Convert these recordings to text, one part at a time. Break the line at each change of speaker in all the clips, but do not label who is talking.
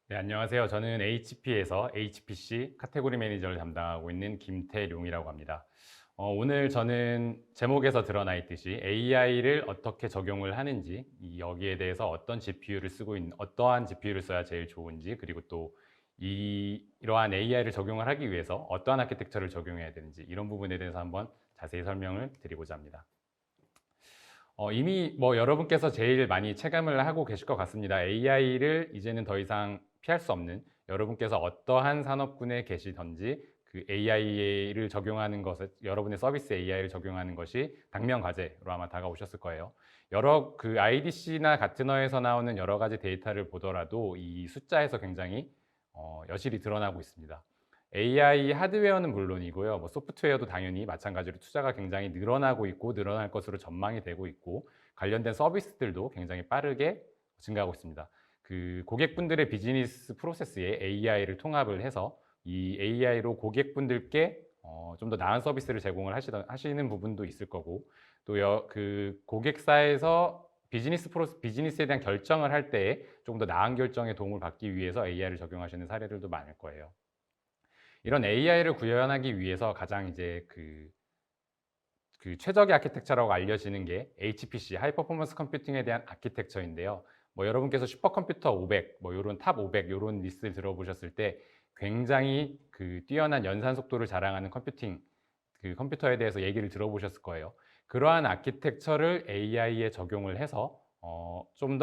네, 안녕하세요. 저는 HP에서 HPC 카테고리 매니저를 담당하고 있는 김태룡이라고 합니다. 오늘 저는 제목에서 드러나 있듯이 AI를 어떻게 적용을 하는지, 여기에 대해서 어떠한 GPU를 써야 제일 좋은지, 그리고 또 이러한 AI를 적용을 하기 위해서 어떠한 아키텍처를 적용해야 되는지, 이런 부분에 대해서 한번 자세히 설명을 드리고자 합니다. 이미 여러분께서 제일 많이 체감을 하고 계실 것 같습니다. AI를 이제는 더 이상 피할 수 없는, 여러분께서 어떠한 산업군에 계시든지 그 AI를 적용하는 것을, 여러분의 서비스 AI를 적용하는 것이 당면 과제로 아마 다가오셨을 거예요. 여러 그 IDC나 가트너에서 나오는 여러 가지 데이터를 보더라도 이 숫자에서 굉장히 여실히 드러나고 있습니다. AI 하드웨어는 물론이고요. 소프트웨어도 당연히 마찬가지로 투자가 굉장히 늘어나고 있고 늘어날 것으로 전망이 되고 있고, 관련된 서비스들도 굉장히 빠르게 증가하고 있습니다. 그 고객분들의 비즈니스 프로세스에 AI를 통합을 해서 이 AI로 고객분들께 좀 더 나은 서비스를 제공을 하시는 부분도 있을 거고, 또 그 고객사에서 비즈니스에 대한 결정을 할 때에 조금 더 나은 결정에 도움을 받기 위해서 AI를 적용하시는 사례들도 많을 거예요. 이런 AI를 구현하기 위해서 가장 이제 그 최적의 아키텍처라고 알려지는 게 HPC, 하이 퍼포먼스 컴퓨팅에 대한 아키텍처인데요. 여러분께서 슈퍼컴퓨터 500, 요런 탑 500 요런 리스트를 들어보셨을 때 굉장히 그 뛰어난 연산 속도를 자랑하는 그 컴퓨터에 대해서 얘기를 들어보셨을 거예요. 그러한 아키텍처를 AI에 적용을 해서 조금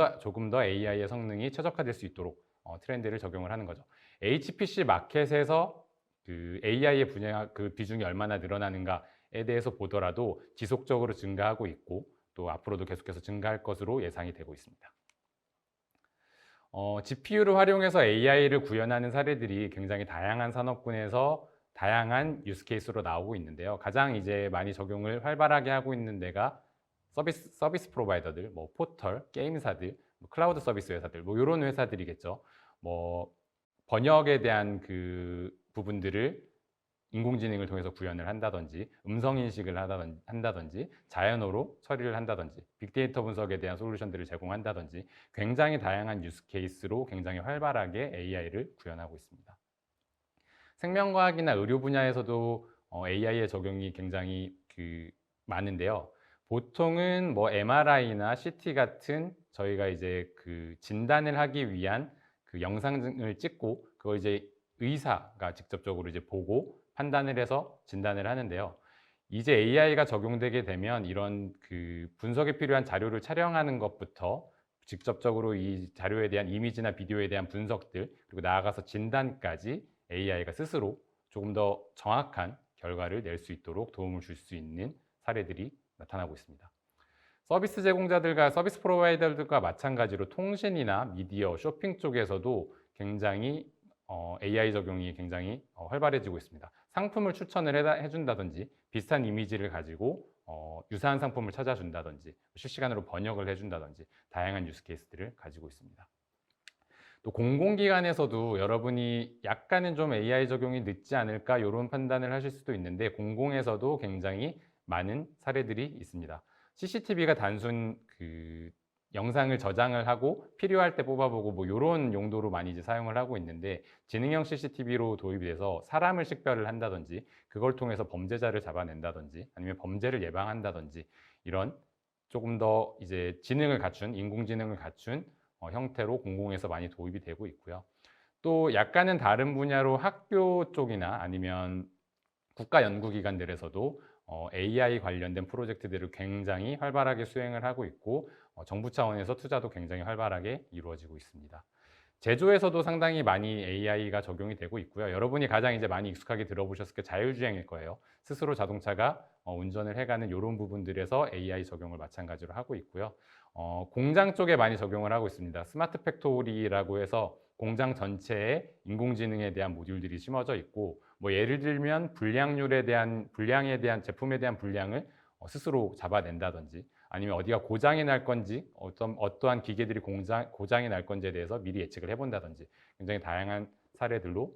더 AI의 성능이 최적화될 수 있도록 트렌드를 적용을 하는 거죠. HPC 마켓에서 그 AI의 분야 그 비중이 얼마나 늘어나는가에 대해서 보더라도 지속적으로 증가하고 있고, 또 앞으로도 계속해서 증가할 것으로 예상이 되고 있습니다. GPU를 활용해서 AI를 구현하는 사례들이 굉장히 다양한 산업군에서 다양한 유스 케이스로 나오고 있는데요. 가장 이제 많이 적용을 활발하게 하고 있는 데가 서비스 프로바이더들, 포털, 게임사들, 클라우드 서비스 회사들, 이런 회사들이겠죠. 번역에 대한 그 부분들을 인공지능을 통해서 구현을 한다든지, 음성 인식을 한다든지, 자연어로 처리를 한다든지, 빅데이터 분석에 대한 솔루션들을 제공한다든지, 굉장히 다양한 유스 케이스로 굉장히 활발하게 AI를 구현하고 있습니다. 생명과학이나 의료 분야에서도 AI의 적용이 굉장히 많은데요. 보통은 MRI나 CT 같은 저희가 이제 그 진단을 하기 위한 그 영상을 찍고 그걸 이제 의사가 직접적으로 이제 보고 판단을 해서 진단을 하는데요. 이제 AI가 적용되게 되면 이런 그 분석에 필요한 자료를 촬영하는 것부터 직접적으로 이 자료에 대한 이미지나 비디오에 대한 분석들, 그리고 나아가서 진단까지 AI가 스스로 조금 더 정확한 결과를 낼 수 있도록 도움을 줄 수 있는 사례들이 나타나고 있습니다. 서비스 제공자들과 서비스 프로바이더들과 마찬가지로 통신이나 미디어, 쇼핑 쪽에서도 굉장히 AI 적용이 굉장히 활발해지고 있습니다. 상품을 추천을 해준다든지, 비슷한 이미지를 가지고 유사한 상품을 찾아준다든지, 실시간으로 번역을 해준다든지, 다양한 유스 케이스들을 가지고 있습니다. 또 공공기관에서도 여러분이 약간은 좀 AI 적용이 늦지 않을까 이런 판단을 하실 수도 있는데, 공공에서도 굉장히 많은 사례들이 있습니다. CCTV가 단순 그 영상을 저장을 하고 필요할 때 뽑아보고 이런 용도로 많이 이제 사용을 하고 있는데, 지능형 CCTV로 도입이 돼서 사람을 식별을 한다든지, 그걸 통해서 범죄자를 잡아낸다든지, 아니면 범죄를 예방한다든지, 이런 조금 더 이제 인공지능을 갖춘 형태로 공공에서 많이 도입이 되고 있고요. 또 약간은 다른 분야로 학교 쪽이나 아니면 국가연구기관들에서도 AI 관련된 프로젝트들을 굉장히 활발하게 수행을 하고 있고, 정부 차원에서 투자도 굉장히 활발하게 이루어지고 있습니다. 제조에서도 상당히 많이 AI가 적용이 되고 있고요. 여러분이 가장 이제 많이 익숙하게 들어보셨을 게 자율주행일 거예요. 스스로 자동차가 운전을 해가는 이런 부분들에서 AI 적용을 마찬가지로 하고 있고요. 공장 쪽에 많이 적용을 하고 있습니다. 스마트 팩토리라고 해서 공장 전체에 인공지능에 대한 모듈들이 심어져 있고, 예를 들면 불량에 대한 제품에 대한 불량을 스스로 잡아낸다든지, 아니면 어디가 고장이 날 건지, 어떠한 기계들이 고장이 날 건지에 대해서 미리 예측을 해본다든지, 굉장히 다양한 사례들로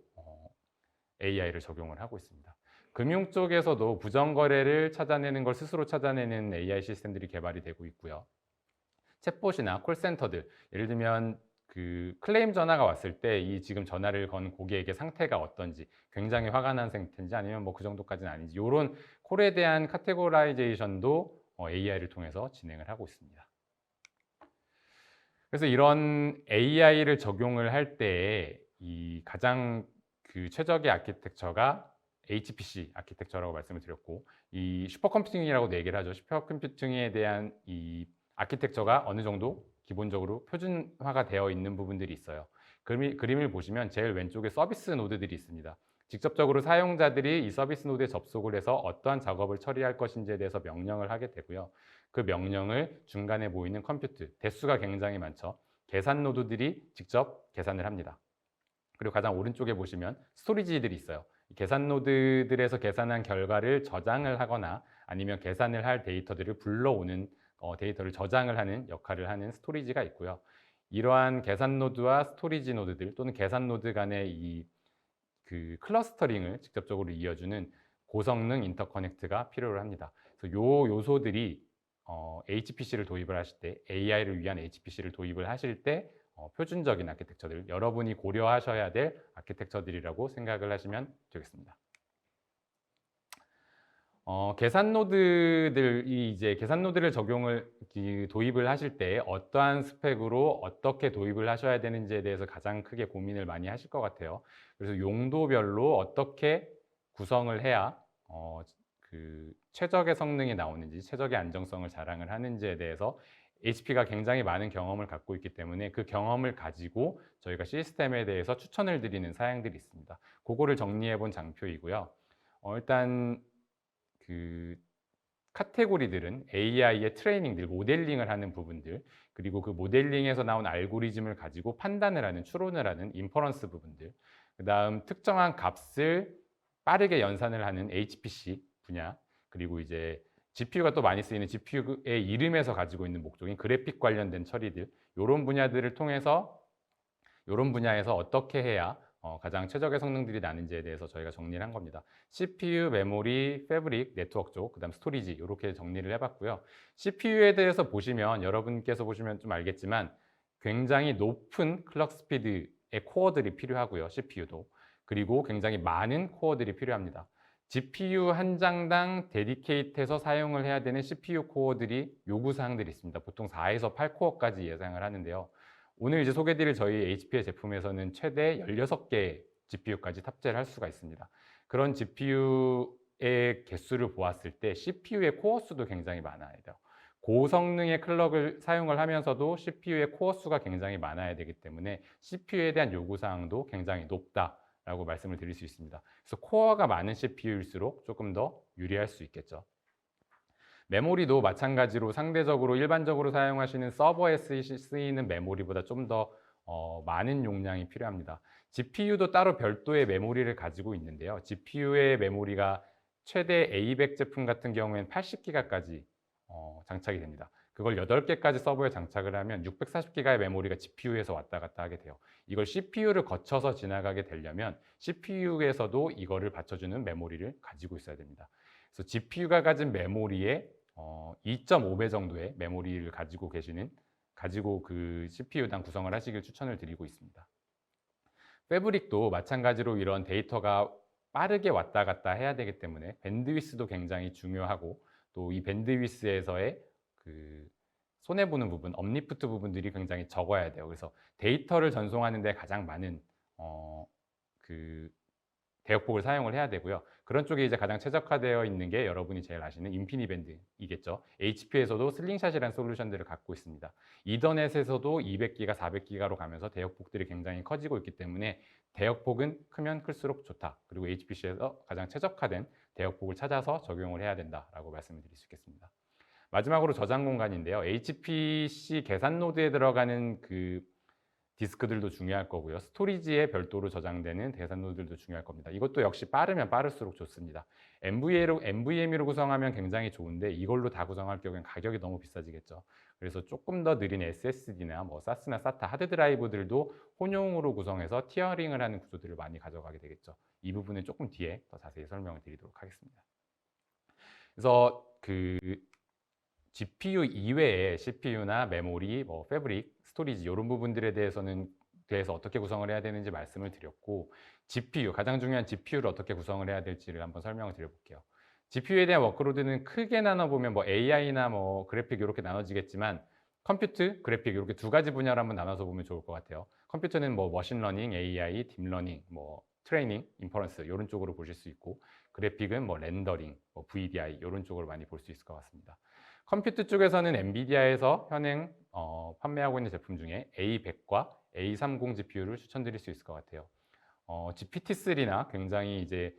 AI를 적용을 하고 있습니다. 금융 쪽에서도 부정거래를 찾아내는 걸 스스로 찾아내는 AI 시스템들이 개발이 되고 있고요. 챗봇이나 콜센터들, 예를 들면 그 클레임 전화가 왔을 때 이 지금 전화를 건 고객의 상태가 어떤지, 굉장히 화가 난 상태인지 아니면 뭐 그 정도까지는 아닌지, 요런 콜에 대한 카테고라이제이션도 AI를 통해서 진행을 하고 있습니다. 그래서 이런 AI를 적용을 할 때 이 가장 그 최적의 아키텍처가 HPC 아키텍처라고 말씀을 드렸고, 이 슈퍼컴퓨팅이라고도 얘기를 하죠. 슈퍼컴퓨팅에 대한 이 아키텍처가 어느 정도 기본적으로 표준화가 되어 있는 부분들이 있어요. 그림을 보시면 제일 왼쪽에 서비스 노드들이 있습니다. 직접적으로 사용자들이 이 서비스 노드에 접속을 해서 어떠한 작업을 처리할 것인지에 대해서 명령을 하게 되고요. 그 명령을 중간에 보이는 컴퓨트, 대수가 굉장히 많죠. 계산 노드들이 직접 계산을 합니다. 그리고 가장 오른쪽에 보시면 스토리지들이 있어요. 계산 노드들에서 계산한 결과를 저장을 하거나 아니면 계산을 할 데이터들을 불러오는 데이터를 저장을 하는 역할을 하는 스토리지가 있고요. 이러한 계산 노드와 스토리지 노드들 또는 계산 노드 간의 이 그 클러스터링을 직접적으로 이어주는 고성능 인터커넥트가 필요로 합니다. 그래서 요 요소들이 HPC를 도입을 하실 때, AI를 위한 HPC를 도입을 하실 때 표준적인 아키텍처들, 여러분이 고려하셔야 될 아키텍처들이라고 생각을 하시면 되겠습니다. 계산 노드들이 이제 계산 노드를 도입을 하실 때 어떠한 스펙으로 어떻게 도입을 하셔야 되는지에 대해서 가장 크게 고민을 많이 하실 것 같아요. 그래서 용도별로 어떻게 구성을 해야 그 최적의 성능이 나오는지, 최적의 안정성을 자랑을 하는지에 대해서 HP가 굉장히 많은 경험을 갖고 있기 때문에 그 경험을 가지고 저희가 시스템에 대해서 추천을 드리는 사양들이 있습니다. 그거를 정리해 본 장표이고요. 일단 그 카테고리들은 AI의 트레이닝들, 모델링을 하는 부분들, 그리고 그 모델링에서 나온 알고리즘을 가지고 판단을 하는, 추론을 하는 인퍼런스 부분들, 그 다음 특정한 값을 빠르게 연산을 하는 HPC 분야, 그리고 이제 GPU가 또 많이 쓰이는 GPU의 이름에서 가지고 있는 목적인 그래픽 관련된 처리들, 이런 분야들을 통해서 이런 분야에서 어떻게 해야 가장 최적의 성능들이 나는지에 대해서 저희가 정리를 한 겁니다. CPU, 메모리, 패브릭, 네트워크 쪽, 그 다음 스토리지 이렇게 정리를 해봤고요. CPU에 대해서 보시면 여러분께서 보시면 좀 알겠지만 굉장히 높은 클럭 스피드의 코어들이 필요하고요. CPU도. 그리고 굉장히 많은 코어들이 필요합니다. GPU 한 장당 데디케이트해서 사용을 해야 되는 CPU 코어들이 요구사항들이 있습니다. 보통 4에서 8코어까지 예상을 하는데요. 오늘 이제 소개드릴 저희 HP의 제품에서는 최대 16개 GPU까지 탑재를 할 수가 있습니다. 그런 GPU의 개수를 보았을 때 CPU의 코어 수도 굉장히 많아야 돼요. 고성능의 클럭을 사용을 하면서도 CPU의 코어 수가 굉장히 많아야 되기 때문에 CPU에 대한 요구사항도 굉장히 높다라고 말씀을 드릴 수 있습니다. 그래서 코어가 많은 CPU일수록 조금 더 유리할 수 있겠죠. 메모리도 마찬가지로 상대적으로 일반적으로 사용하시는 서버에 쓰이는 메모리보다 좀 더 많은 용량이 필요합니다. GPU도 따로 별도의 메모리를 가지고 있는데요. GPU의 메모리가 최대 A100 제품 같은 경우에는 80기가까지 장착이 됩니다. 그걸 8개까지 서버에 장착을 하면 640기가의 메모리가 GPU에서 왔다 갔다 하게 돼요. 이걸 CPU를 거쳐서 지나가게 되려면 CPU에서도 이거를 받쳐주는 메모리를 가지고 있어야 됩니다. 그래서 GPU가 가진 메모리의 2.5배 정도의 메모리를 가지고 그 CPU당 구성을 하시길 추천을 드리고 있습니다. 패브릭도 마찬가지로 이런 데이터가 빠르게 왔다 갔다 해야 되기 때문에 밴드위스도 굉장히 중요하고, 또 이 밴드위스에서의 그 손해보는 부분, 엄니프트 부분들이 굉장히 적어야 돼요. 그래서 데이터를 전송하는 데 가장 많은 그 대역폭을 사용을 해야 되고요. 그런 쪽에 이제 가장 최적화되어 있는 게 여러분이 제일 아시는 인피니밴드이겠죠. HP에서도 슬링샷이라는 솔루션들을 갖고 있습니다. 이더넷에서도 200기가, 400기가로 가면서 대역폭들이 굉장히 커지고 있기 때문에 대역폭은 크면 클수록 좋다. 그리고 HPC에서 가장 최적화된 대역폭을 찾아서 적용을 해야 된다라고 말씀을 드릴 수 있겠습니다. 마지막으로 저장 공간인데요. HPC 계산 노드에 들어가는 그 디스크들도 중요할 거고요. 스토리지에 별도로 저장되는 계산 노드들도 중요할 겁니다. 이것도 역시 빠르면 빠를수록 좋습니다. NVMe로 구성하면 굉장히 좋은데 이걸로 다 구성할 경우엔 가격이 너무 비싸지겠죠. 그래서 조금 더 느린 SSD나 뭐 SAS나 SATA 하드 드라이브들도 혼용으로 구성해서 티어링을 하는 구조들을 많이 가져가게 되겠죠. 이 부분은 조금 뒤에 더 자세히 설명을 드리도록 하겠습니다. 그래서 그 GPU 이외에 CPU나 메모리, 패브릭, 스토리지 이런 부분들에 대해서 어떻게 구성을 해야 되는지 말씀을 드렸고, GPU, 가장 중요한 GPU를 어떻게 구성을 해야 될지를 한번 설명을 드려볼게요. GPU에 대한 워크로드는 크게 나눠보면 뭐 AI나 뭐 그래픽 이렇게 나눠지겠지만, 컴퓨트, 그래픽 이렇게 두 가지 분야로 한번 나눠서 보면 좋을 것 같아요. 컴퓨터는 뭐 머신러닝, AI, 딥러닝, 뭐 트레이닝, 인퍼런스 이런 쪽으로 보실 수 있고, 그래픽은 뭐 렌더링, 뭐 VDI 이런 쪽으로 많이 볼 수 있을 것 같습니다. 컴퓨터 쪽에서는 엔비디아에서 현행 판매하고 있는 제품 중에 A100과 A30 GPU를 추천드릴 수 있을 것 같아요. GPT-3나 굉장히 이제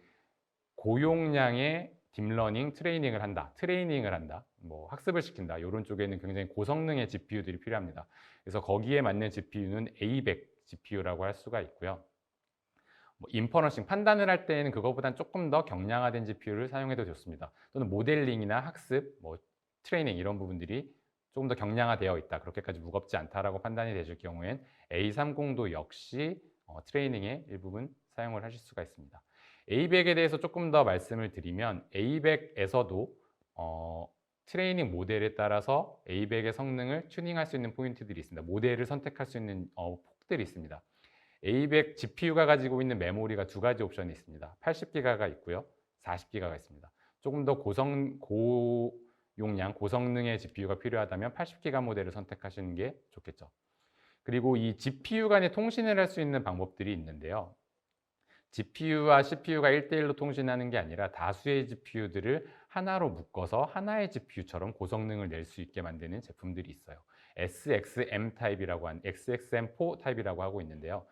고용량의 딥러닝 트레이닝을 한다, 뭐 학습을 시킨다 이런 쪽에는 굉장히 고성능의 GPU들이 필요합니다. 그래서 거기에 맞는 GPU는 A100 GPU라고 할 수가 있고요. 뭐 인퍼런싱 판단을 할 때에는 그거보단 조금 더 경량화된 GPU를 사용해도 좋습니다. 또는 모델링이나 학습, 뭐 트레이닝 이런 부분들이 조금 더 경량화되어 있다, 그렇게까지 무겁지 않다라고 판단이 되실 경우엔 A30도 역시 트레이닝에 일부분 사용을 하실 수가 있습니다. A100에 대해서 조금 더 말씀을 드리면, A100에서도 트레이닝 모델에 따라서 A100의 성능을 튜닝할 수 있는 포인트들이 있습니다. 모델을 선택할 수 있는 폭들이 있습니다. A100 GPU가 가지고 있는 메모리가 두 가지 옵션이 있습니다. 80기가가 있고요, 40기가가 있습니다. 조금 더 고용량, 고성능의 GPU가 필요하다면 80기가 모델을 선택하시는 게 좋겠죠. 그리고 이 GPU 간에 통신을 할 수 있는 방법들이 있는데요. GPU와 CPU가 1대1로 통신하는 게 아니라 다수의 GPU들을 하나로 묶어서 하나의 GPU처럼 고성능을 낼 수 있게 만드는 제품들이 있어요. SXM 타입이라고 한 SXM4 타입이라고 하고 있는데요.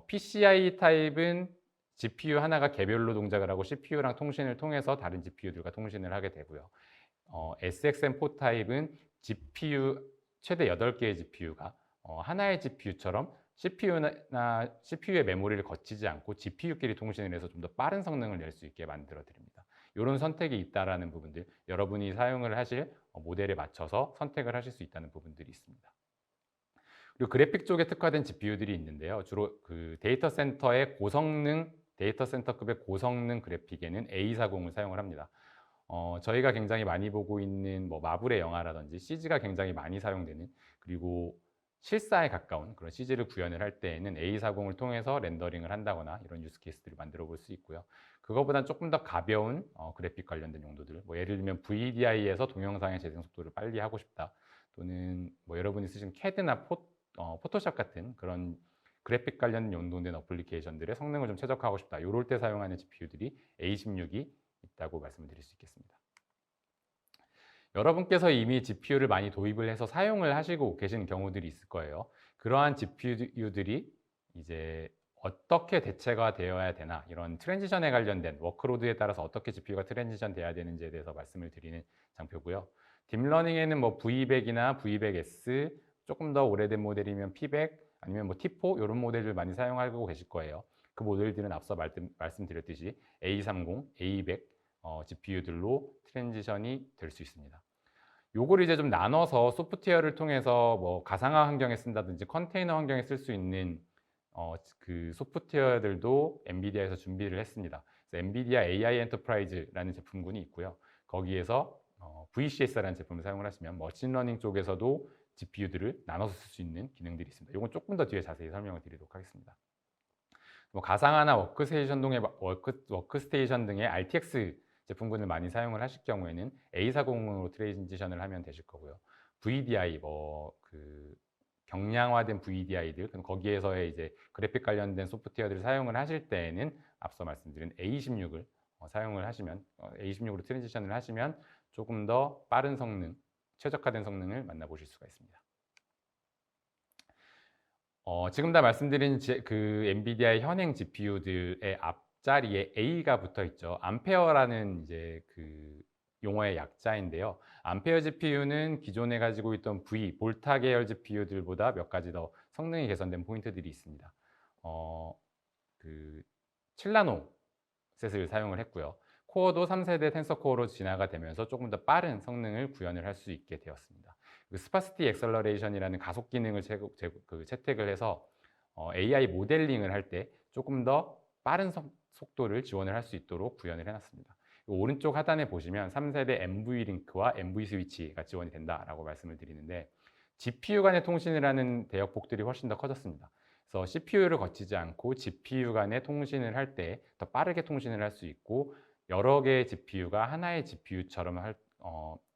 PCI 타입은 GPU 하나가 개별로 동작을 하고 CPU랑 통신을 통해서 다른 GPU들과 통신을 하게 되고요. SXM4 타입은 GPU 최대 8개의 GPU가 하나의 GPU처럼 CPU의 메모리를 거치지 않고 GPU끼리 통신을 해서 좀 더 빠른 성능을 낼 수 있게 만들어 드립니다. 이런 선택이 있다라는 부분들, 여러분이 사용을 하실 모델에 맞춰서 선택을 하실 수 있다는 부분들이 있습니다. 그리고 그래픽 쪽에 특화된 GPU들이 있는데요. 주로 그 데이터 센터급의 고성능 그래픽에는 A40을 사용을 합니다. 저희가 굉장히 많이 보고 있는 뭐 마블의 영화라든지 CG가 굉장히 많이 사용되는, 그리고 실사에 가까운 그런 CG를 구현을 할 때에는 A40을 통해서 렌더링을 한다거나 이런 유스 케이스들을 만들어 볼 수 있고요. 그거보다 조금 더 가벼운 그래픽 관련된 용도들, 뭐 예를 들면 VDI에서 동영상의 재생 속도를 빨리 하고 싶다, 또는 뭐 여러분이 쓰신 CAD나 포토샵 같은 그런 그래픽 관련 용도된 어플리케이션들의 성능을 좀 최적화하고 싶다, 이럴 때 사용하는 GPU들이 A16이 있다고 말씀을 드릴 수 있겠습니다. 여러분께서 이미 GPU를 많이 도입을 해서 사용을 하시고 계신 경우들이 있을 거예요. 그러한 GPU들이 이제 어떻게 대체가 되어야 되나, 이런 트랜지션에 관련된 워크로드에 따라서 어떻게 GPU가 트랜지션 돼야 되는지에 대해서 말씀을 드리는 장표고요. 딥러닝에는 뭐 V100이나 V100S, 조금 더 오래된 모델이면 P100, 아니면 뭐 T4 이런 모델을 많이 사용하고 계실 거예요. 그 모델들은 앞서 말씀드렸듯이 A30, A200 GPU들로 트랜지션이 될 수 있습니다. 요거를 이제 좀 나눠서 소프트웨어를 통해서 뭐 가상화 환경에 쓴다든지 컨테이너 환경에 쓸 수 있는 그 소프트웨어들도 엔비디아에서 준비를 했습니다. 그래서 엔비디아 AI 엔터프라이즈라는 제품군이 있고요. 거기에서 VCS라는 제품을 사용을 하시면 머신러닝 쪽에서도 GPU들을 나눠서 쓸 수 있는 기능들이 있습니다. 이건 조금 더 뒤에 자세히 설명을 드리도록 하겠습니다. 뭐 가상화나 워크스테이션 등의 RTX 제품군을 많이 사용을 하실 경우에는 A40으로 트랜지션을 하면 되실 거고요. VDI, 경량화된 VDI들, 거기에서의 이제 그래픽 관련된 소프트웨어들을 사용을 하실 때에는 앞서 말씀드린 A16을 사용을 하시면, A16으로 트랜지션을 하시면 조금 더 빠른 성능, 최적화된 성능을 만나보실 수가 있습니다. 지금 다 말씀드린 그 엔비디아의 현행 GPU들의 앞자리에 A가 붙어 있죠. 암페어라는 이제 그 용어의 약자인데요. 암페어 GPU는 기존에 가지고 있던 볼타 계열 GPU들보다 몇 가지 더 성능이 개선된 포인트들이 있습니다. 그 7나노 셋을 사용을 했고요. 코어도 3세대 텐서 코어로 진화가 되면서 조금 더 빠른 성능을 구현을 할 수 있게 되었습니다. 스파시티 엑셀러레이션이라는 가속 기능을 채택을 해서 AI 모델링을 할 때 조금 더 빠른 속도를 지원을 할 수 있도록 구현을 해놨습니다. 오른쪽 하단에 보시면 3세대 MV 링크와 MV 스위치가 지원이 된다라고 말씀을 드리는데, GPU 간의 통신을 하는 대역폭들이 훨씬 더 커졌습니다. 그래서 CPU를 거치지 않고 GPU 간의 통신을 할 때 더 빠르게 통신을 할 수 있고, 여러 개의 GPU가 하나의 GPU처럼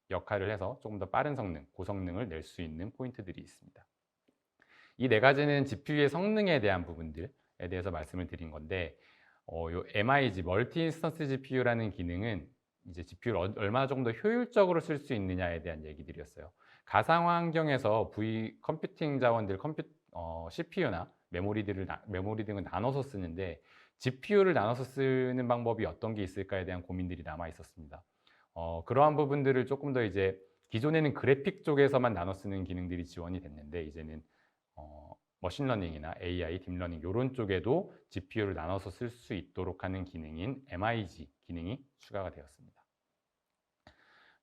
역할을 해서 조금 더 빠른 성능, 고성능을 낼 수 있는 포인트들이 있습니다. 이 네 가지는 GPU의 성능에 대한 부분들에 대해서 말씀을 드린 건데, 요 MIG, 멀티 인스턴스 GPU라는 기능은 이제 GPU를 얼마 정도 효율적으로 쓸 수 있느냐에 대한 얘기들이었어요. 가상화 환경에서 컴퓨팅 자원들, CPU나 메모리 등을 나눠서 쓰는데, GPU를 나눠서 쓰는 방법이 어떤 게 있을까에 대한 고민들이 남아 있었습니다. 그러한 부분들을 조금 더 이제, 기존에는 그래픽 쪽에서만 나눠 쓰는 기능들이 지원이 됐는데, 이제는 머신러닝이나 AI, 딥러닝 이런 쪽에도 GPU를 나눠서 쓸 수 있도록 하는 기능인 MIG 기능이 추가가 되었습니다.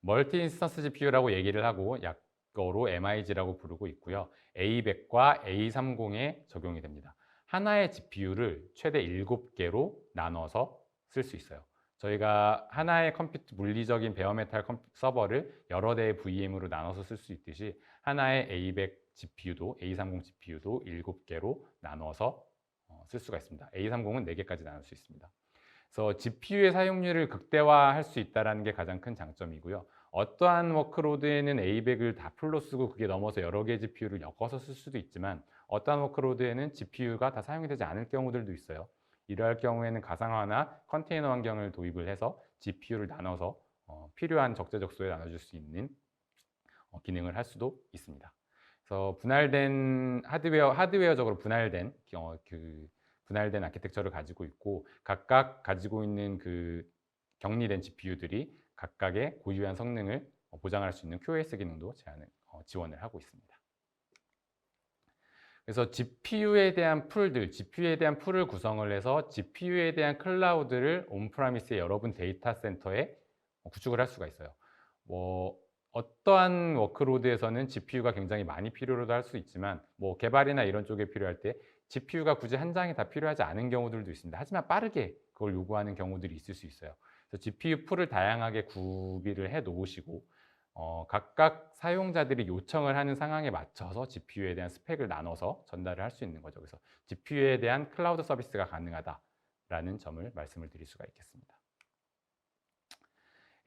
멀티 인스턴스 GPU라고 얘기를 하고 약어로 MIG라고 부르고 있고요. A100과 A30에 적용이 됩니다. 하나의 GPU를 최대 7개로 나눠서 쓸 수 있어요. 저희가 하나의 물리적인 베어메탈 서버를 여러 대의 VM으로 나눠서 쓸 수 있듯이, 하나의 A100 GPU도 A30 GPU도 7개로 나눠서 쓸 수가 있습니다. A30은 4개까지 나눌 수 있습니다. 그래서 GPU의 사용률을 극대화할 수 있다는 게 가장 큰 장점이고요. 어떠한 워크로드에는 A100을 다 풀로 쓰고 그게 넘어서 여러 개의 GPU를 엮어서 쓸 수도 있지만, 어떠한 워크로드에는 GPU가 다 사용이 되지 않을 경우들도 있어요. 이러할 경우에는 가상화나 컨테이너 환경을 도입을 해서 GPU를 나눠서 필요한 적재적소에 나눠줄 수 있는 기능을 할 수도 있습니다. 그래서 분할된 하드웨어적으로 분할된 분할된 아키텍처를 가지고 있고, 각각 가지고 있는 격리된 GPU들이 각각의 고유한 성능을 보장할 수 있는 QoS 기능도 지원을 하고 있습니다. 그래서 GPU에 대한 풀을 구성을 해서 GPU에 대한 클라우드를 온프라미스의 여러분 데이터 센터에 구축을 할 수가 있어요. 어떠한 워크로드에서는 GPU가 굉장히 많이 필요로 할 수 있지만, 개발이나 이런 쪽에 필요할 때 GPU가 굳이 한 장이 다 필요하지 않은 경우들도 있습니다. 하지만 빠르게 그걸 요구하는 경우들이 있을 수 있어요. 그래서 GPU 풀을 다양하게 구비를 해 놓으시고, 각각 사용자들이 요청을 하는 상황에 맞춰서 GPU에 대한 스펙을 나눠서 전달을 할 수 있는 거죠. 그래서 GPU에 대한 클라우드 서비스가 가능하다라는 점을 말씀을 드릴 수가 있겠습니다.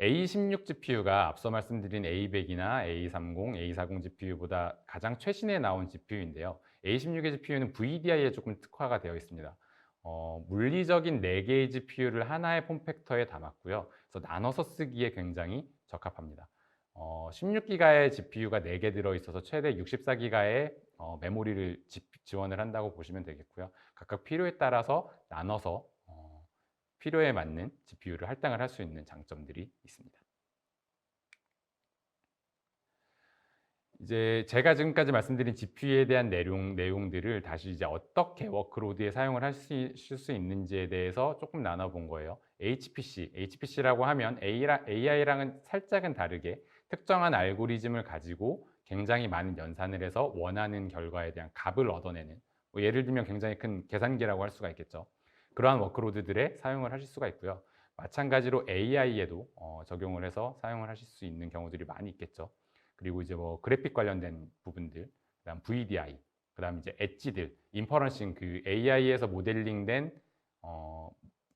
A16 GPU가 앞서 말씀드린 A100이나 A30, A40 GPU보다 가장 최신에 나온 GPU인데요. A16의 GPU는 VDI에 조금 특화가 되어 있습니다. 물리적인 4개의 GPU를 하나의 폼팩터에 담았고요. 그래서 나눠서 쓰기에 굉장히 적합합니다. 16기가의 GPU가 4개 들어있어서 최대 64기가의 메모리를 지원을 한다고 보시면 되겠고요. 각각 필요에 따라서 나눠서 필요에 맞는 GPU를 할당을 할 수 있는 장점들이 있습니다. 이제 제가 지금까지 말씀드린 GPU에 대한 내용들을 다시 이제 어떻게 워크로드에 사용을 하실 수 있는지에 대해서 조금 나눠본 거예요. HPC라고 하면 AI랑은 살짝은 다르게 특정한 알고리즘을 가지고 굉장히 많은 연산을 해서 원하는 결과에 대한 값을 얻어내는, 예를 들면 굉장히 큰 계산기라고 할 수가 있겠죠. 그러한 워크로드들에 사용을 하실 수가 있고요. 마찬가지로 AI에도 적용을 해서 사용을 하실 수 있는 경우들이 많이 있겠죠. 그리고 이제 그래픽 관련된 부분들, 그다음 VDI, 그다음 이제 엣지들, 인퍼런싱, AI에서 모델링된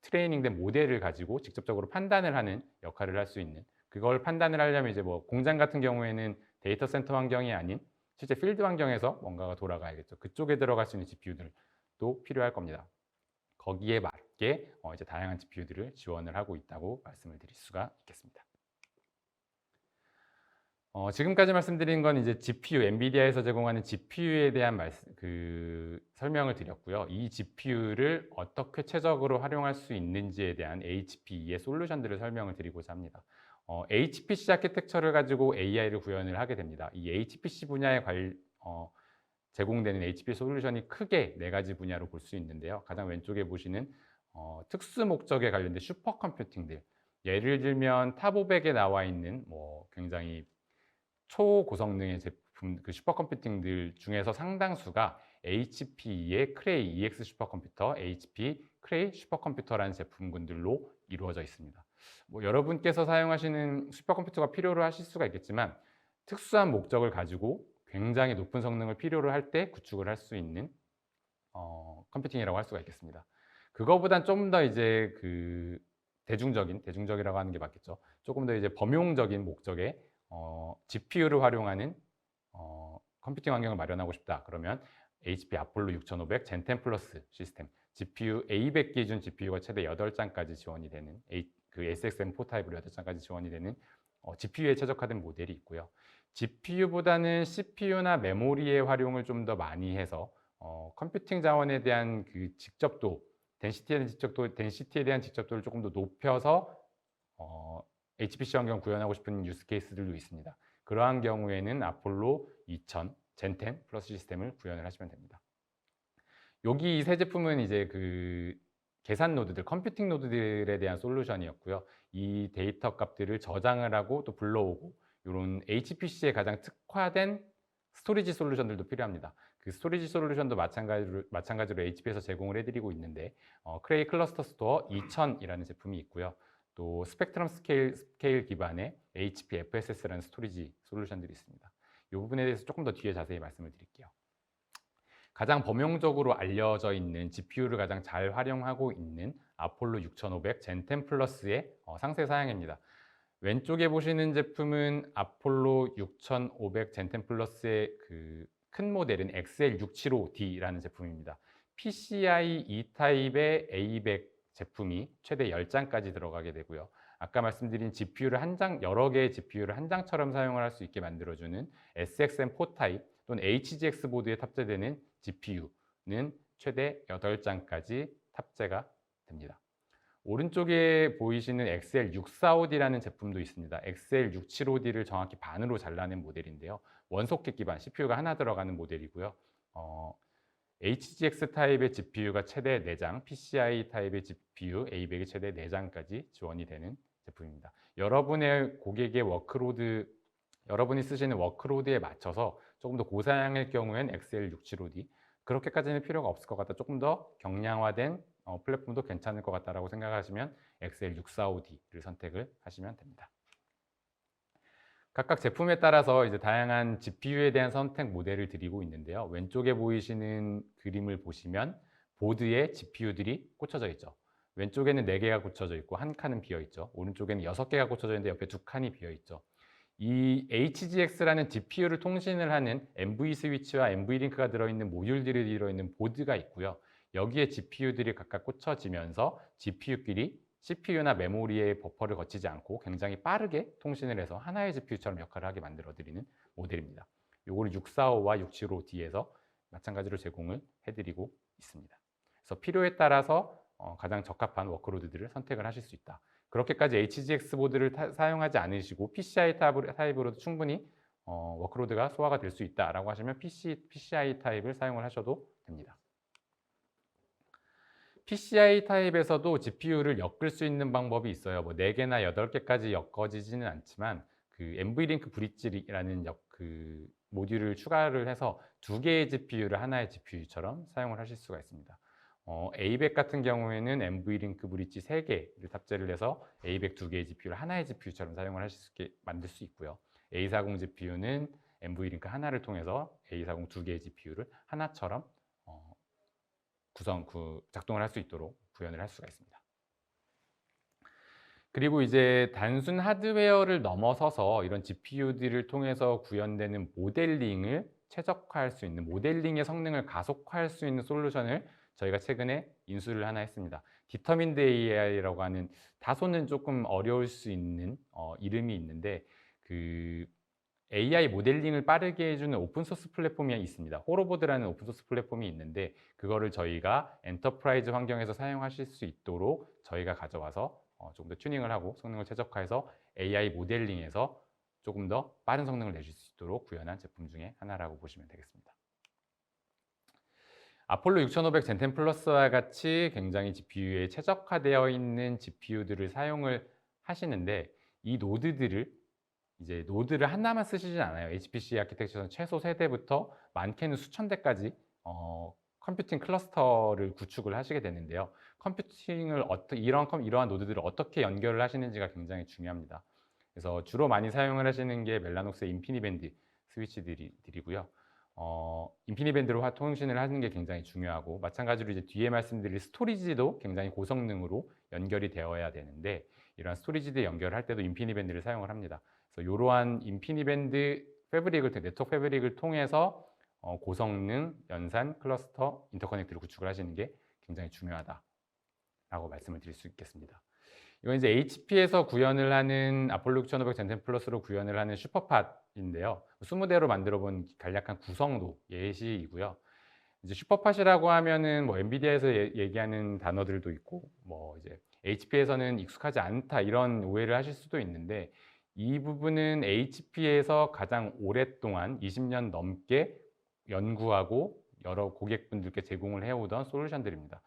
트레이닝된 모델을 가지고 직접적으로 판단을 하는 역할을 할 수 있는, 그걸 판단을 하려면 이제 공장 같은 경우에는 데이터 센터 환경이 아닌 실제 필드 환경에서 뭔가가 돌아가야겠죠. 그쪽에 들어갈 수 있는 GPU들도 필요할 겁니다. 거기에 맞게 이제 다양한 GPU들을 지원을 하고 있다고 말씀을 드릴 수가 있겠습니다. 지금까지 말씀드린 건 이제 GPU, 엔비디아에서 제공하는 GPU에 대한 설명을 드렸고요. 이 GPU를 어떻게 최적으로 활용할 수 있는지에 대한 HPE의 솔루션들을 설명을 드리고자 합니다. HPC 아키텍처를 가지고 AI를 구현을 하게 됩니다. 이 HPC 분야에 제공되는 HP 솔루션이 크게 4가지 분야로 볼 수 있는데요. 가장 왼쪽에 보시는 특수 목적에 관련된 슈퍼컴퓨팅들, 예를 들면 탑500에 나와 있는 굉장히 초고성능의 제품, 슈퍼컴퓨팅들 중에서 상당수가 HPE의 크레이 EX 슈퍼컴퓨터, HP 크레이 슈퍼컴퓨터라는 제품군들로 이루어져 있습니다. 여러분께서 사용하시는 슈퍼컴퓨터가 필요로 하실 수가 있겠지만, 특수한 목적을 가지고 굉장히 높은 성능을 필요로 할 때 구축을 할 수 있는 컴퓨팅이라고 할 수가 있겠습니다. 그거보단 좀 더 이제 그 대중적이라고 하는 게 맞겠죠. 조금 더 이제 범용적인 목적의 GPU를 활용하는 컴퓨팅 환경을 마련하고 싶다. 그러면 HP 아폴로 6500 젠10 플러스 시스템, GPU A100 기준 GPU가 최대 8장까지 지원이 되는 그 SXM4 타입으로 8장까지 지원이 되는 GPU에 최적화된 모델이 있고요. GPU보다는 CPU나 메모리의 활용을 좀 더 많이 해서 컴퓨팅 자원에 대한 그 직접도, 덴시티에 대한 직접도를 조금 더 높여서 HPC 환경 구현하고 싶은 유스 케이스들도 있습니다. 그러한 경우에는 아폴로 2000 젠10 플러스 시스템을 구현을 하시면 됩니다. 여기 이 세 제품은 이제 그 계산 노드들, 컴퓨팅 노드들에 대한 솔루션이었고요. 이 데이터 값들을 저장을 하고 또 불러오고 이런 HPC에 가장 특화된 스토리지 솔루션들도 필요합니다. 그 스토리지 솔루션도 마찬가지로 HP에서 제공을 해드리고 있는데 크레이 클러스터 스토어 2000이라는 제품이 있고요. 또 스펙트럼 스케일 기반의 HP FSS라는 스토리지 솔루션들이 있습니다. 이 부분에 대해서 조금 더 뒤에 자세히 말씀을 드릴게요. 가장 범용적으로 알려져 있는 GPU를 가장 잘 활용하고 있는 아폴로 6500 젠10 플러스의 상세 사양입니다. 왼쪽에 보시는 제품은 아폴로 6500 젠10 플러스의 그 큰 모델인 XL675D라는 제품입니다. PCIe 타입의 A100 제품이 최대 10장까지 들어가게 되고요. 아까 말씀드린 GPU를 여러 개의 GPU를 한 장처럼 사용을 할 수 있게 만들어주는 SXM4 타입 또는 HGX 보드에 탑재되는 GPU는 최대 8장까지 탑재가 됩니다. 오른쪽에 보이시는 XL645D라는 제품도 있습니다. XL675D를 정확히 반으로 잘라낸 모델인데요. 원소켓 기반 CPU가 하나 들어가는 모델이고요. HGX 타입의 GPU가 최대 4장, PCI 타입의 GPU A100이 최대 4장까지 지원이 되는 제품입니다. 여러분의 고객의 여러분이 쓰시는 워크로드에 맞춰서 조금 더 고사양일 경우엔 XL675D, 그렇게까지는 필요가 없을 것 같다. 조금 더 경량화된 플랫폼도 괜찮을 것 같다라고 생각하시면 XL645D를 선택을 하시면 됩니다. 각각 제품에 따라서 이제 다양한 GPU에 대한 선택 모델을 드리고 있는데요. 왼쪽에 보이시는 그림을 보시면 보드에 GPU들이 꽂혀져 있죠. 왼쪽에는 4개가 꽂혀져 있고 한 칸은 비어 있죠. 오른쪽에는 6개가 꽂혀져 있는데 옆에 2칸이 비어 있죠. 이 HGX라는 GPU를 통신을 하는 MV 스위치와 MV 링크가 들어있는 모듈들이 들어있는 보드가 있고요. 여기에 GPU들이 각각 꽂혀지면서 GPU끼리 CPU나 메모리의 버퍼를 거치지 않고 굉장히 빠르게 통신을 해서 하나의 GPU처럼 역할을 하게 만들어드리는 모델입니다. 요거를 645와 675D에서 마찬가지로 제공을 해드리고 있습니다. 그래서 필요에 따라서 가장 적합한 워크로드들을 선택을 하실 수 있다. 그렇게까지 HGX 보드를 사용하지 않으시고 PCI 타입으로도 충분히 워크로드가 소화가 될 수 있다라고 하시면 PCI 타입을 사용을 하셔도 됩니다. PCI 타입에서도 GPU를 엮을 수 있는 방법이 있어요. 뭐 4개나 8개까지 엮어지지는 않지만 그 NVLink 브릿지라는 그 모듈을 추가를 해서 2개의 GPU를 하나의 GPU처럼 사용을 하실 수가 있습니다. A100 같은 경우에는 NVLink 브릿지 3개를 탑재를 해서 A100 2개의 GPU를 하나의 GPU처럼 사용을 하실 수 있게 만들 수 있고요. A40 GPU는 NVLink 하나를 통해서 A40 2개의 GPU를 하나처럼 작동을 할 수 있도록 구현을 할 수가 있습니다. 그리고 이제 단순 하드웨어를 넘어서서 이런 GPU들을 통해서 구현되는 모델링을 최적화할 수 있는, 모델링의 성능을 가속화할 수 있는 솔루션을 저희가 최근에 인수를 하나 했습니다. Determined AI라고 하는 다소는 조금 어려울 수 있는 이름이 있는데 그 AI 모델링을 빠르게 해주는 오픈소스 플랫폼이 있습니다. 호로보드라는 오픈소스 플랫폼이 있는데 그거를 저희가 엔터프라이즈 환경에서 사용하실 수 있도록 저희가 가져와서 조금 더 튜닝을 하고 성능을 최적화해서 AI 모델링에서 조금 더 빠른 성능을 내실 수 있도록 구현한 제품 중에 하나라고 보시면 되겠습니다. 아폴로 6500 젠10 플러스와 같이 굉장히 GPU에 최적화되어 있는 GPU들을 사용을 하시는데 이 노드를 하나만 쓰시진 않아요. HPC 아키텍처는 최소 세대부터 많게는 수천 대까지 컴퓨팅 클러스터를 구축을 하시게 되는데요. 이러한 노드들을 어떻게 연결을 하시는지가 굉장히 중요합니다. 그래서 주로 많이 사용을 하시는 게 멜라녹스의 인피니밴드 스위치들이고요. 인피니밴드로 통신을 하는 게 굉장히 중요하고, 마찬가지로 이제 뒤에 말씀드릴 스토리지도 굉장히 고성능으로 연결이 되어야 되는데, 이러한 스토리지드 연결할 때도 인피니밴드를 사용을 합니다. 그래서 이러한 인피니밴드 패브릭을, 네트워크 패브릭을 통해서 고성능, 연산, 클러스터, 인터커넥트를 구축을 하시는 게 굉장히 중요하다라고 말씀을 드릴 수 있겠습니다. 이건 이제 HP에서 구현을 하는 아폴로 6500 젠10 플러스로 구현을 하는 슈퍼팟인데요. 20대로 만들어 본 간략한 구성도 예시이고요. 이제 슈퍼팟이라고 하면은 뭐 엔비디아에서 얘기하는 단어들도 있고, 뭐 이제 HP에서는 익숙하지 않다 이런 오해를 하실 수도 있는데, 이 부분은 HP에서 가장 오랫동안 20년 넘게 연구하고 여러 고객분들께 제공을 해오던 솔루션들입니다.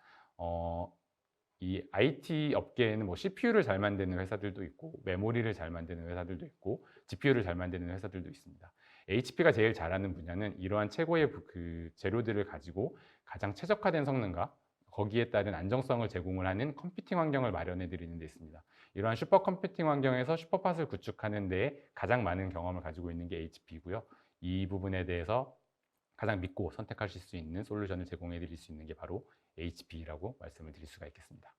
이 IT 업계에는 뭐 CPU를 잘 만드는 회사들도 있고, 메모리를 잘 만드는 회사들도 있고, GPU를 잘 만드는 회사들도 있습니다. HP가 제일 잘하는 분야는 이러한 최고의 그 재료들을 가지고 가장 최적화된 성능과 거기에 따른 안정성을 제공을 하는 컴퓨팅 환경을 마련해 드리는 데 있습니다. 이러한 슈퍼 컴퓨팅 환경에서 슈퍼팟을 구축하는 데에 가장 많은 경험을 가지고 있는 게 HP이고요. 이 부분에 대해서 가장 믿고 선택하실 수 있는 솔루션을 제공해 드릴 수 있는 게 바로 HP라고 말씀을 드릴 수가 있겠습니다.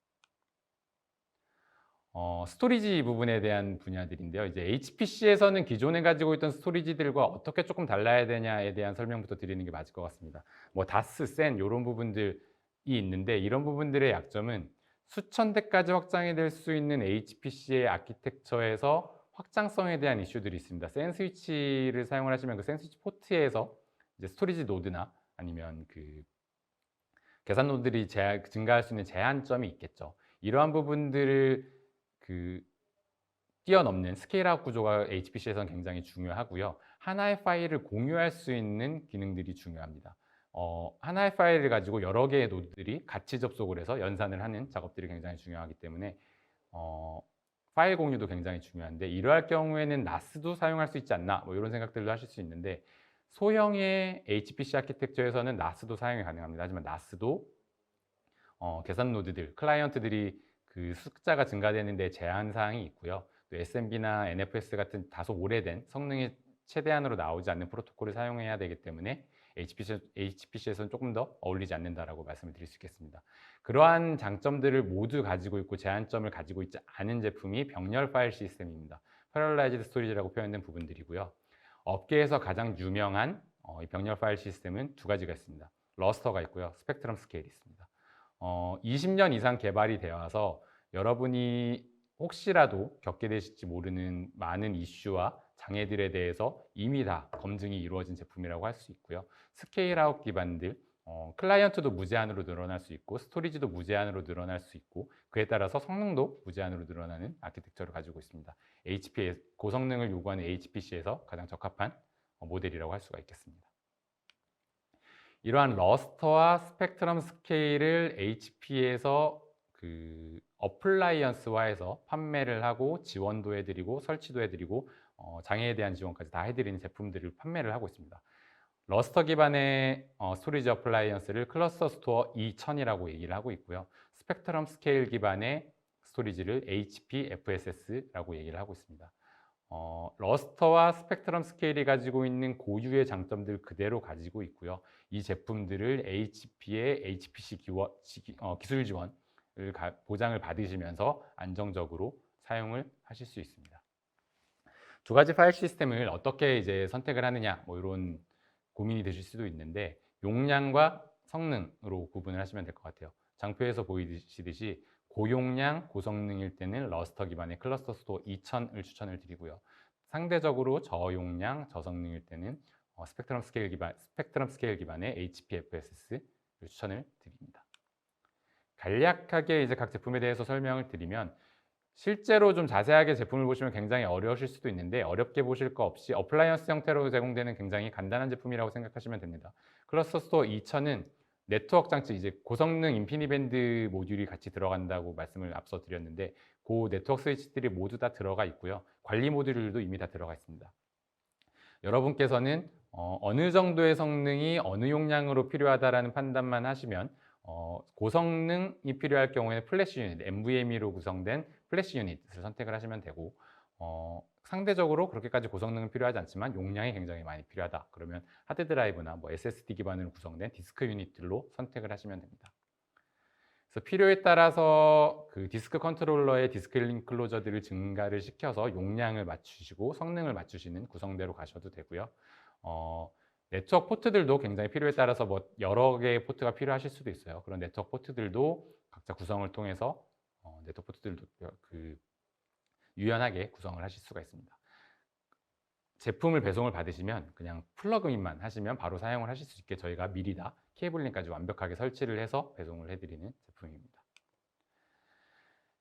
스토리지 부분에 대한 분야들인데요. 이제 HPC에서는 기존에 가지고 있던 스토리지들과 어떻게 조금 달라야 되냐에 대한 설명부터 드리는 게 맞을 것 같습니다. 뭐 다스, 센 이런 부분들이 있는데, 이런 부분들의 약점은 수천 대까지 확장이 될 수 있는 HPC의 아키텍처에서 확장성에 대한 이슈들이 있습니다. 센 스위치를 사용을 하시면 그 센 스위치 포트에서 이제 스토리지 노드나 아니면 그 계산 노드들이 증가할 수 있는 제한점이 있겠죠. 이러한 부분들을 뛰어넘는 스케일아웃 구조가 HPC에서는 굉장히 중요하고요. 하나의 파일을 공유할 수 있는 기능들이 중요합니다. 하나의 파일을 가지고 여러 개의 노드들이 같이 접속을 해서 연산을 하는 작업들이 굉장히 중요하기 때문에 파일 공유도 굉장히 중요한데, 이러할 경우에는 NAS도 사용할 수 있지 않나, 뭐 이런 생각들도 하실 수 있는데, 소형의 HPC 아키텍처에서는 NAS도 사용이 가능합니다. 하지만 NAS도 계산 노드들, 클라이언트들이 그 숫자가 증가되는 데 제한 사항이 있고요. 또 SMB나 NFS 같은 다소 오래된 성능이 최대한으로 나오지 않는 프로토콜을 사용해야 되기 때문에 HPC에서는 조금 더 어울리지 않는다라고 말씀을 드릴 수 있겠습니다. 그러한 장점들을 모두 가지고 있고 제한점을 가지고 있지 않은 제품이 병렬 파일 시스템입니다. 패럴라이즈드 스토리지라고 표현된 부분들이고요. 업계에서 가장 유명한 이 병렬 파일 시스템은 두 가지가 있습니다. 러스터가 있고요. 스펙트럼 스케일이 있습니다. 20년 이상 개발이 되어 와서 여러분이 혹시라도 겪게 되실지 모르는 많은 이슈와 장애들에 대해서 이미 다 검증이 이루어진 제품이라고 할 수 있고요. 스케일아웃 기반들, 클라이언트도 무제한으로 늘어날 수 있고, 스토리지도 무제한으로 늘어날 수 있고, 그에 따라서 성능도 무제한으로 늘어나는 아키텍처를 가지고 있습니다. 고성능을 요구하는 HPC에서 가장 적합한 모델이라고 할 수가 있겠습니다. 이러한 러스터와 스펙트럼 스케일을 HP에서 어플라이언스화해서 판매를 하고 지원도 해드리고 설치도 해드리고 장애에 대한 지원까지 다 해드리는 제품들을 판매를 하고 있습니다. 러스터 기반의 스토리지 어플라이언스를 클러스터 스토어 2000이라고 얘기를 하고 있고요. 스펙트럼 스케일 기반의 스토리지를 HP FSS라고 얘기를 하고 있습니다. 러스터와 스펙트럼 스케일이 가지고 있는 고유의 장점들 그대로 가지고 있고요. 이 제품들을 HP의 HPC 기술 지원을 보장을 받으시면서 안정적으로 사용을 하실 수 있습니다. 두 가지 파일 시스템을 어떻게 이제 선택을 하느냐, 뭐 이런 고민이 되실 수도 있는데, 용량과 성능으로 구분을 하시면 될 것 같아요. 장표에서 보이시듯이 고용량, 고성능일 때는 러스터 기반의 클러스터 스토어 2000을 추천을 드리고요. 상대적으로 저용량, 저성능일 때는 스펙트럼 스케일 기반의 HPFSS를 추천을 드립니다. 간략하게 이제 각 제품에 대해서 설명을 드리면, 실제로 좀 자세하게 제품을 보시면 굉장히 어려우실 수도 있는데, 어렵게 보실 거 없이 어플라이언스 형태로 제공되는 굉장히 간단한 제품이라고 생각하시면 됩니다. 클러스터 스토어 2000은 네트워크 장치, 이제 고성능 인피니밴드 모듈이 같이 들어간다고 말씀을 앞서 드렸는데, 그 네트워크 스위치들이 모두 다 들어가 있고요. 관리 모듈들도 이미 다 들어가 있습니다. 여러분께서는 어느 정도의 성능이 어느 용량으로 필요하다라는 판단만 하시면, 고성능이 필요할 경우에는 플래시 유닛, NVMe로 구성된 플래시 유닛을 선택을 하시면 되고, 상대적으로 그렇게까지 고성능은 필요하지 않지만 용량이 굉장히 많이 필요하다. 그러면 하드 드라이브나 뭐 SSD 기반으로 구성된 디스크 유닛들로 선택을 하시면 됩니다. 그래서 필요에 따라서 그 디스크 컨트롤러의 디스크 인클로저들을 증가를 시켜서 용량을 맞추시고 성능을 맞추시는 구성대로 가셔도 되고요. 네트워크 포트들도 굉장히 필요에 따라서 뭐 여러 개의 포트가 필요하실 수도 있어요. 그런 네트워크 포트들도 각자 구성을 통해서 네트워크 포트들도 그 유연하게 구성을 하실 수가 있습니다. 제품을 배송을 받으시면 그냥 플러그인만 하시면 바로 사용을 하실 수 있게 저희가 미리 다 케이블링까지 완벽하게 설치를 해서 배송을 해드리는 제품입니다.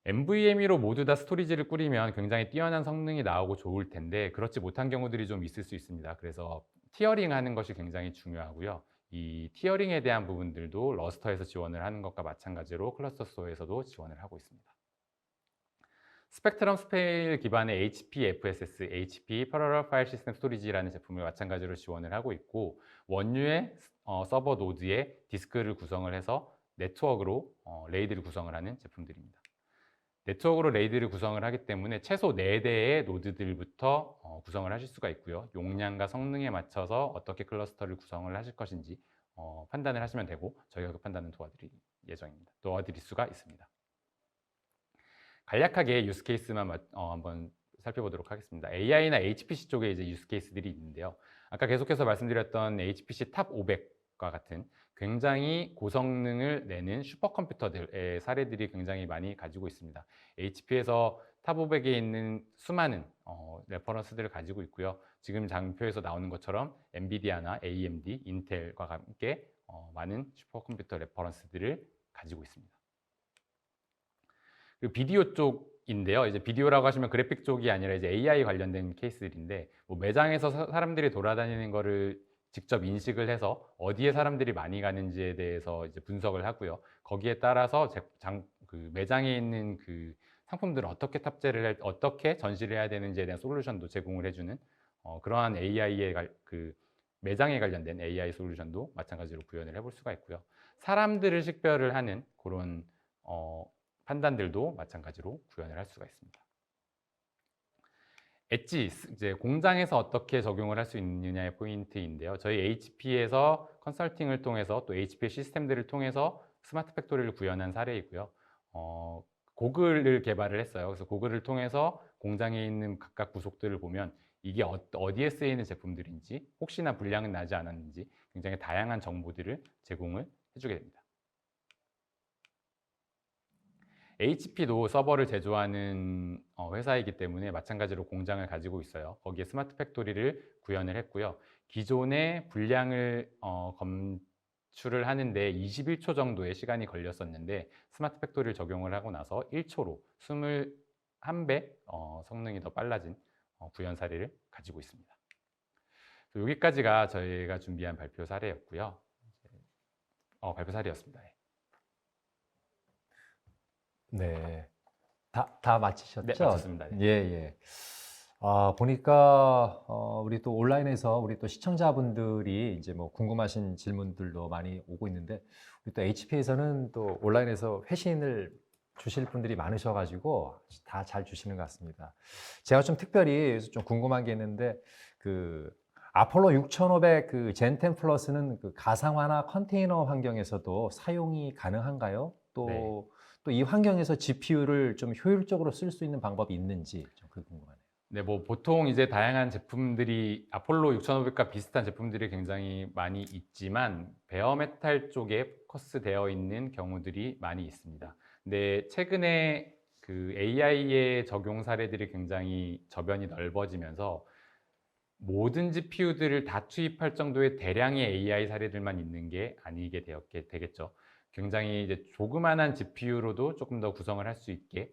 NVMe로 모두 다 스토리지를 꾸리면 굉장히 뛰어난 성능이 나오고 좋을 텐데 그렇지 못한 경우들이 좀 있을 수 있습니다. 그래서 티어링 하는 것이 굉장히 중요하고요. 이 티어링에 대한 부분들도 러스터에서 지원을 하는 것과 마찬가지로 클러스터소에서도 지원을 하고 있습니다. 스펙트럼 스페일 기반의 HP FSS, HP Parallel File System Storage라는 제품을 마찬가지로 지원을 하고 있고 원유의 서버 노드에 디스크를 구성을 해서 네트워크로 레이드를 구성을 하는 제품들입니다. 네트워크로 레이드를 구성을 하기 때문에 최소 4대의 노드들부터 구성을 하실 수가 있고요. 용량과 성능에 맞춰서 어떻게 클러스터를 구성을 하실 것인지 판단을 하시면 되고 저희가 그 판단은 도와드릴 예정입니다. 도와드릴 수가 있습니다. 간략하게 유스 케이스만 한번 살펴보도록 하겠습니다. AI나 HPC 쪽에 이제 유스 케이스들이 있는데요. 아까 계속해서 말씀드렸던 HPC 탑 500과 같은 굉장히 고성능을 내는 슈퍼컴퓨터들의 사례들이 굉장히 많이 가지고 있습니다. HP에서 탑 500에 있는 수많은 레퍼런스들을 가지고 있고요. 지금 장표에서 나오는 것처럼 엔비디아나 AMD, 인텔과 함께 많은 슈퍼컴퓨터 레퍼런스들을 가지고 있습니다. 그리고 비디오 쪽인데요. 이제 비디오라고 하시면 그래픽 쪽이 아니라 이제 AI 관련된 케이스들인데 뭐 매장에서 사람들이 돌아다니는 거를 직접 인식을 해서 어디에 사람들이 많이 가는지에 대해서 이제 분석을 하고요. 거기에 따라서 그 매장에 있는 그 상품들을 어떻게 어떻게 전시를 해야 되는지에 대한 솔루션도 제공을 해주는 그러한 AI의 그 매장에 관련된 AI 솔루션도 마찬가지로 구현을 해볼 수가 있고요. 사람들을 식별을 하는 그런 판단들도 마찬가지로 구현을 할 수가 있습니다. 엣지, 이제 공장에서 어떻게 적용을 할 수 있느냐의 포인트인데요. 저희 HP에서 컨설팅을 통해서 또 HP 시스템들을 통해서 스마트 팩토리를 구현한 사례이고요. 고글을 개발을 했어요. 그래서 고글을 통해서 공장에 있는 각각 부속들을 보면 이게 어디에 쓰이는 제품들인지 혹시나 불량은 나지 않았는지 굉장히 다양한 정보들을 제공을 해주게 됩니다. HP도 서버를 제조하는 회사이기 때문에 마찬가지로 공장을 가지고 있어요. 거기에 스마트 팩토리를 구현을 했고요. 기존의 불량을 검출을 하는데 21초 정도의 시간이 걸렸었는데 스마트 팩토리를 적용을 하고 나서 1초로 21배 성능이 더 빨라진 구현 사례를 가지고 있습니다. 여기까지가 저희가 준비한 발표 사례였고요. 발표 사례였습니다.
네. 다 마치셨죠?
네, 마쳤습니다. 네.
예, 예. 보니까, 우리 또 온라인에서 우리 또 시청자분들이 이제 뭐 궁금하신 질문들도 많이 오고 있는데, 우리 또 HP에서는 또 온라인에서 회신을 주실 분들이 많으셔가지고 다 잘 주시는 것 같습니다. 제가 좀 특별히 좀 궁금한 게 있는데, 그 아폴로 6500 그 젠10 플러스는 그 가상화나 컨테이너 환경에서도 사용이 가능한가요?
네.
또 이 환경에서 GPU를 좀 효율적으로 쓸 수 있는 방법이 있는지 좀 그게 궁금하네요.
네, 뭐 보통 이제 다양한 제품들이 아폴로 6500과 비슷한 제품들이 굉장히 많이 있지만 베어메탈 쪽에 포커스되어 있는 경우들이 많이 있습니다. 근데 최근에 그 AI의 적용 사례들이 굉장히 저변이 넓어지면서 모든 GPU들을 다 투입할 정도의 대량의 AI 사례들만 있는 게 아니게 되겠죠. 굉장히 이제 조그만한 GPU로도 조금 더 구성을 할 수 있게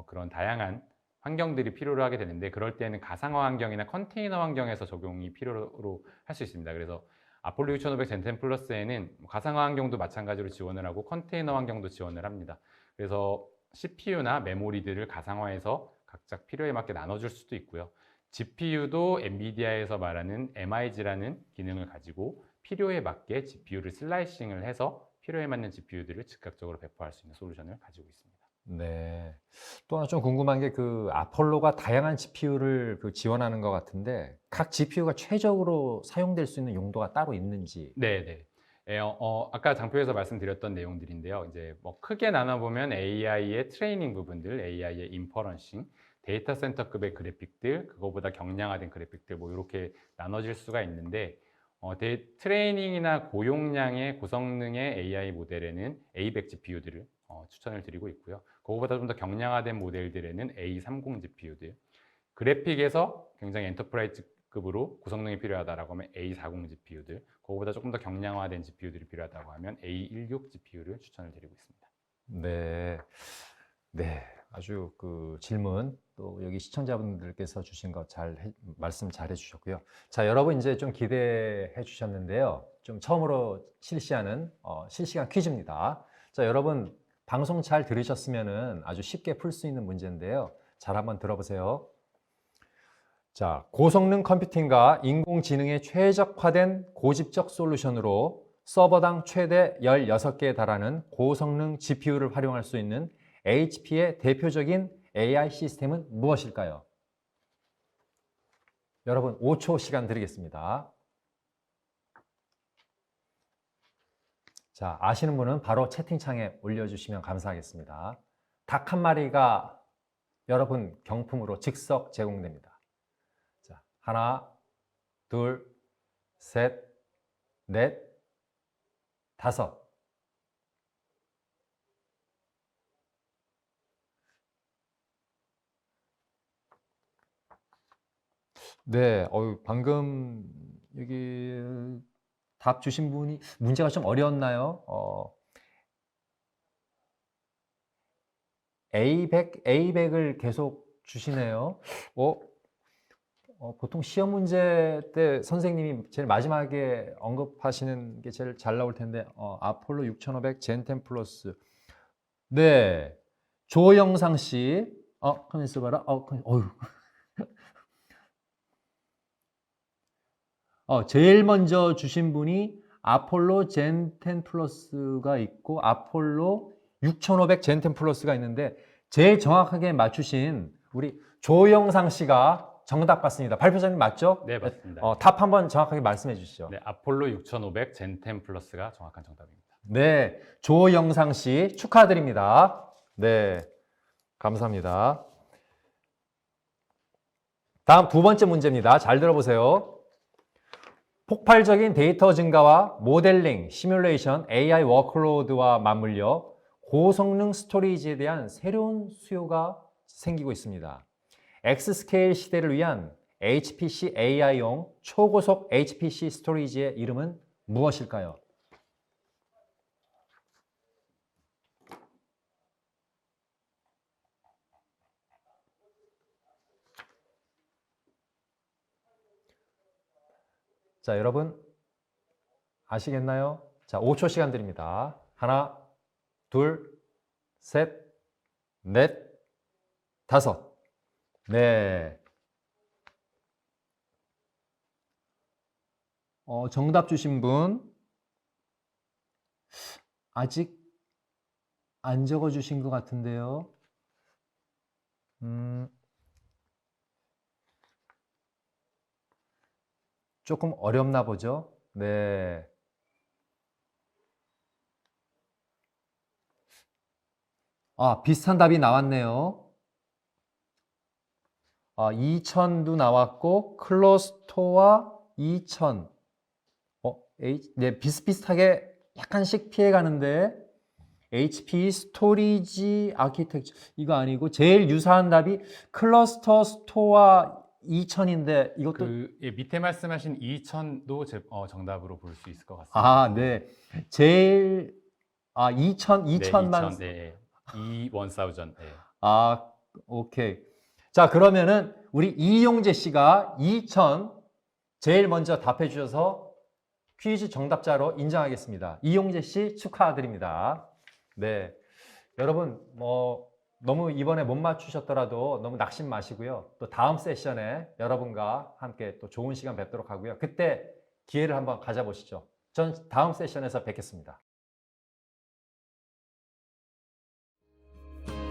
그런 다양한 환경들이 필요로 하게 되는데 그럴 때는 가상화 환경이나 컨테이너 환경에서 적용이 필요로 할 수 있습니다. 그래서 아폴로 6500 젠10 플러스에는 가상화 환경도 마찬가지로 지원을 하고 컨테이너 환경도 지원을 합니다. 그래서 CPU나 메모리들을 가상화해서 각자 필요에 맞게 나눠줄 수도 있고요. GPU도 엔비디아에서 말하는 MIG라는 기능을 가지고 필요에 맞게 GPU를 슬라이싱을 해서 필요에 맞는 GPU들을 즉각적으로 배포할 수 있는 솔루션을 가지고 있습니다.
네. 또 하나 좀 궁금한 게 그 아폴로가 다양한 GPU를 그 지원하는 것 같은데 각 GPU가 최적으로 사용될 수 있는 용도가 따로 있는지.
네네. 아까 장표에서 말씀드렸던 내용들인데요. 이제 뭐 크게 나눠보면 AI의 트레이닝 부분들, AI의 인퍼런싱, 데이터 센터급의 그래픽들, 그거보다 경량화된 그래픽들, 뭐 이렇게 나눠질 수가 있는데, 트레이닝이나 고용량의 고성능의 AI 모델에는 A100 GPU들을 추천을 드리고 있고요. 그거보다 좀 더 경량화된 모델들에는 A30 GPU들, 그래픽에서 굉장히 엔터프라이즈급으로 고성능이 필요하다라고 하면 A40 GPU들, 그거보다 조금 더 경량화된 GPU들이 필요하다고 하면 A16 GPU를 추천을 드리고 있습니다.
네. 네. 아주 그 질문 또 여기 시청자분들께서 주신 거 말씀 잘 해주셨고요. 자, 여러분 이제 좀 기대해 주셨는데요. 좀 처음으로 실시하는 실시간 퀴즈입니다. 자, 여러분 방송 잘 들으셨으면은 아주 쉽게 풀 수 있는 문제인데요. 잘 한번 들어보세요. 자, 고성능 컴퓨팅과 인공지능에 최적화된 고집적 솔루션으로 서버당 최대 16개에 달하는 고성능 GPU를 활용할 수 있는 HP의 대표적인 AI 시스템은 무엇일까요? 여러분 5초 시간 드리겠습니다. 자, 아시는 분은 바로 채팅창에 올려주시면 감사하겠습니다. 닭 한 마리가 여러분 경품으로 즉석 제공됩니다. 자, 하나, 둘, 셋, 넷, 다섯. 네, 방금 여기 답 주신 분이 문제가 좀 어려웠나요? A100을 계속 주시네요. 보통 시험 문제 때 선생님이 제일 마지막에 언급하시는 게 제일 잘 나올 텐데, 아폴로 6500 젠10 플러스. 네, 조영상 씨. 가만 있어봐라. 어휴. 제일 먼저 주신 분이 아폴로 젠10 플러스가 있고 아폴로 6500 젠10 플러스가 있는데 제일 정확하게 맞추신 우리 조영상 씨가 정답 같습니다. 발표자님 맞죠?
네, 맞습니다.
답 한번 정확하게 말씀해 주시죠.
네, 아폴로 6500 젠10 플러스가 정확한 정답입니다.
네, 조영상 씨 축하드립니다. 네, 감사합니다. 다음 두 번째 문제입니다. 잘 들어보세요. 폭발적인 데이터 증가와 모델링, 시뮬레이션, AI 워크로드와 맞물려 고성능 스토리지에 대한 새로운 수요가 생기고 있습니다. X스케일 시대를 위한 HPC AI용 초고속 HPC 스토리지의 이름은 무엇일까요? 자, 여러분 아시겠나요? 자, 5초 시간 드립니다. 하나, 둘, 셋, 넷, 다섯. 네. 정답 주신 분 아직 안 적어 주신 것 같은데요. 조금 어렵나 보죠? 네. 비슷한 답이 나왔네요. 2000도 나왔고, 클러스터와 2000. 네, 비슷비슷하게 약간씩 피해가는데, HP 스토리지 아키텍처, 이거 아니고, 제일 유사한 답이 클러스터 스토어 2000인데, 이것도.
밑에 말씀하신 2000도 정답으로 볼 수 있을 것 같습니다.
네. 제일, 2000만.
네, 1000. 네.
오케이. 자, 그러면은 우리 이용재 씨가 2000 제일 먼저 답해 주셔서 퀴즈 정답자로 인정하겠습니다. 이용재 씨 축하드립니다. 네. 여러분, 너무 이번에 못 맞추셨더라도 너무 낙심 마시고요. 또 다음 세션에 여러분과 함께 또 좋은 시간 뵙도록 하고요. 그때 기회를 한번 가져보시죠. 전 다음 세션에서 뵙겠습니다.